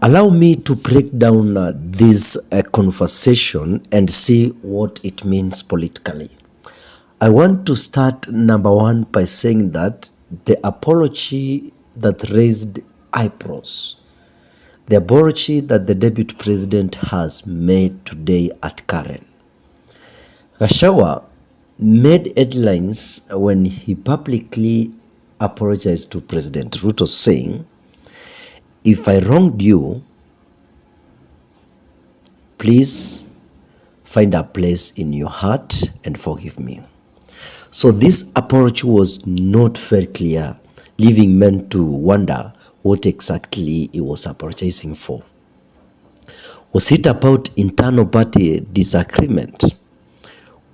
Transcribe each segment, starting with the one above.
Allow me to break down this conversation and see what it means politically. I want to start, number one, by saying that the apology that raised eyebrows, the apology that the deputy president has made today at Karen. Gachagua made headlines when he publicly apologized to President Ruto, saying, "If I wronged you, please find a place in your heart and forgive me." So this apology was not very clear, leaving men to wonder what exactly he was apologizing for. Was it about internal party disagreement?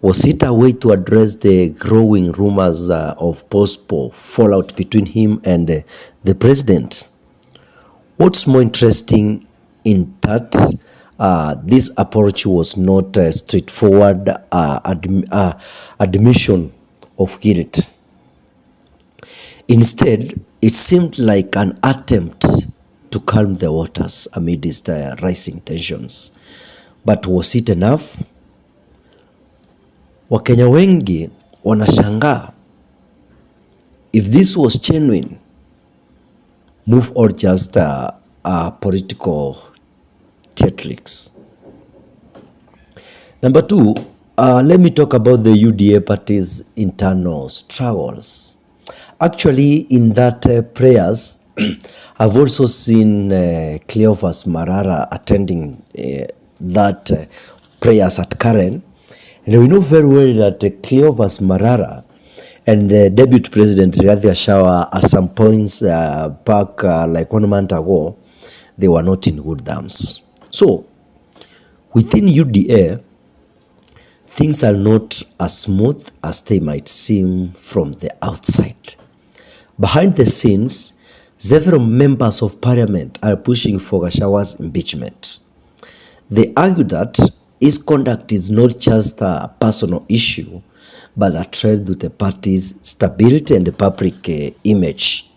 Was it a way to address the growing rumors of possible fallout between him and the president? What's more interesting in that this apology was not a straightforward admission of guilt. Instead, it seemed like an attempt to calm the waters amidst rising tensions. But was it enough? Wakenya wengi wanashangaa if this was genuine move or just political theatrics. Number two, let me talk about the UDA party's internal struggles. Actually, in that prayers, I've also seen Cleophas Marara attending that prayers at Karen. And we know very well that Cleophas Marara and the Deputy President Rigathi Gachagua at some points back like 1 month ago, they were not in good terms. So, within UDA, things are not as smooth as they might seem from the outside. Behind the scenes, several members of parliament are pushing for Gachagua's impeachment. They argue that his conduct is not just a personal issue, but a threat to the party's stability and the public image.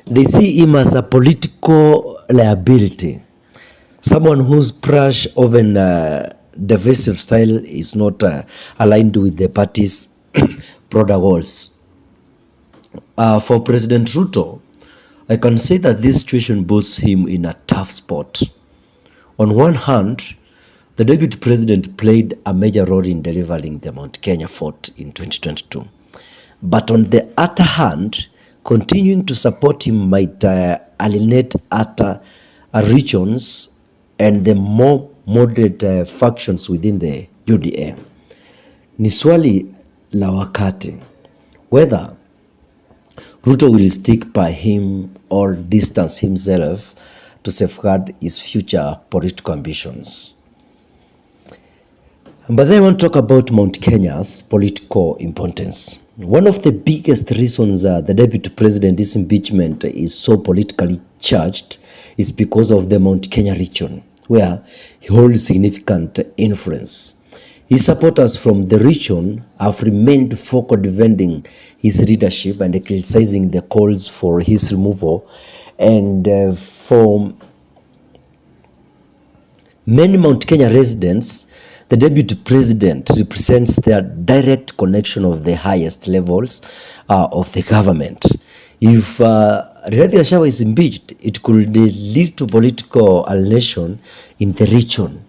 They see him as a political liability, someone whose brash, often divisive style is not aligned with the party's broader goals. For President Ruto, I can say that this situation puts him in a tough spot. On one hand, the deputy president played a major role in delivering the Mount Kenya fort in 2022. But on the other hand, continuing to support him might alienate other regions and the more moderate factions within the UDA. Ni swali la wakati whether Ruto will stick by him or distance himself to safeguard his future political ambitions. But then I want to talk about Mount Kenya's political importance. One of the biggest reasons the deputy president's impeachment is so politically charged is because of the Mount Kenya region, where he holds significant influence. His supporters from the region have remained vocal defending his leadership and criticizing the calls for his removal. And for many Mount Kenya residents, the deputy president represents their direct connection of the highest levels of the government. If Rigathi Gachagua is impeached, it could lead to political alienation in the region.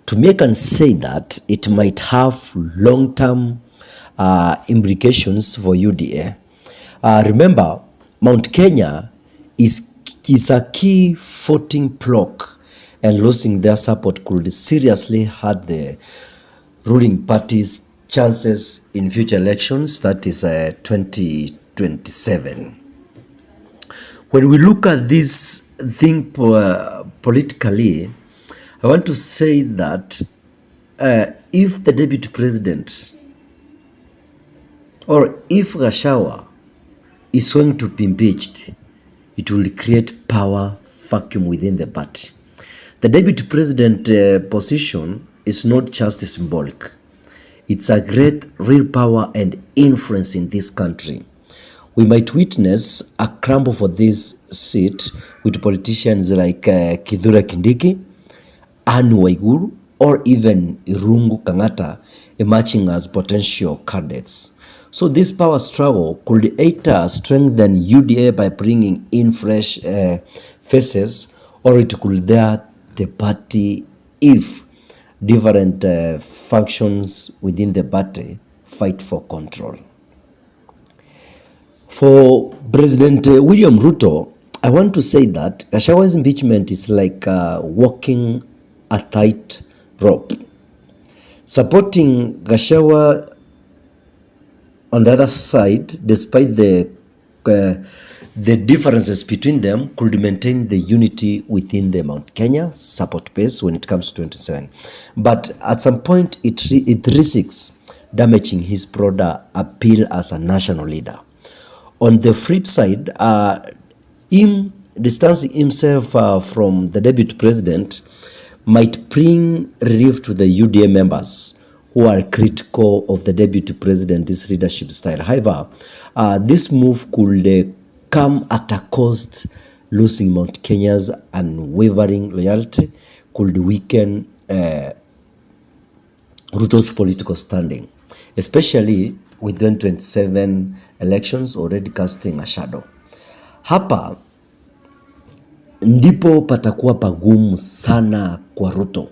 To make and say that it might have long-term implications for UDA. Remember, Mount Kenya is a key voting bloc, and losing their support could seriously hurt the ruling party's chances in future elections, that is 2027. When we look at this thing politically, I want to say that if the deputy president or if Gachagua is going to be impeached, it will create power vacuum within the party. The deputy president position is not just symbolic. It's a great real power and influence in this country. We might witness a crumble for this seat with politicians like Kithure Kindiki, Anne Waiguru, or even Irungu Kang'ata emerging as potential candidates. So this power struggle could either strengthen UDA by bringing in fresh faces, or it could dare the party if different functions within the party fight for control. For President William Ruto, I want to say that Gachagua's impeachment is like walking a tightrope. Supporting Gachagua on the other side, despite the differences between them, could maintain the unity within the Mount Kenya support base when it comes to 27. But at some point, it risks damaging his broader appeal as a national leader. On the flip side, him distancing himself from the deputy president might bring relief to the UDA members who are critical of the deputy president's leadership style. However, this move could come at a cost. Losing Mount Kenya's unwavering loyalty could weaken Ruto's political standing, especially with 2027 elections already casting a shadow. Hapa ndipo patakuwa pagumu sana kwa Ruto.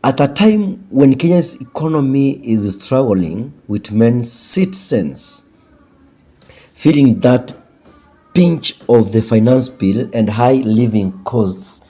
At a time when Kenya's economy is struggling, with many citizens feeling that pinch of the finance bill and high living costs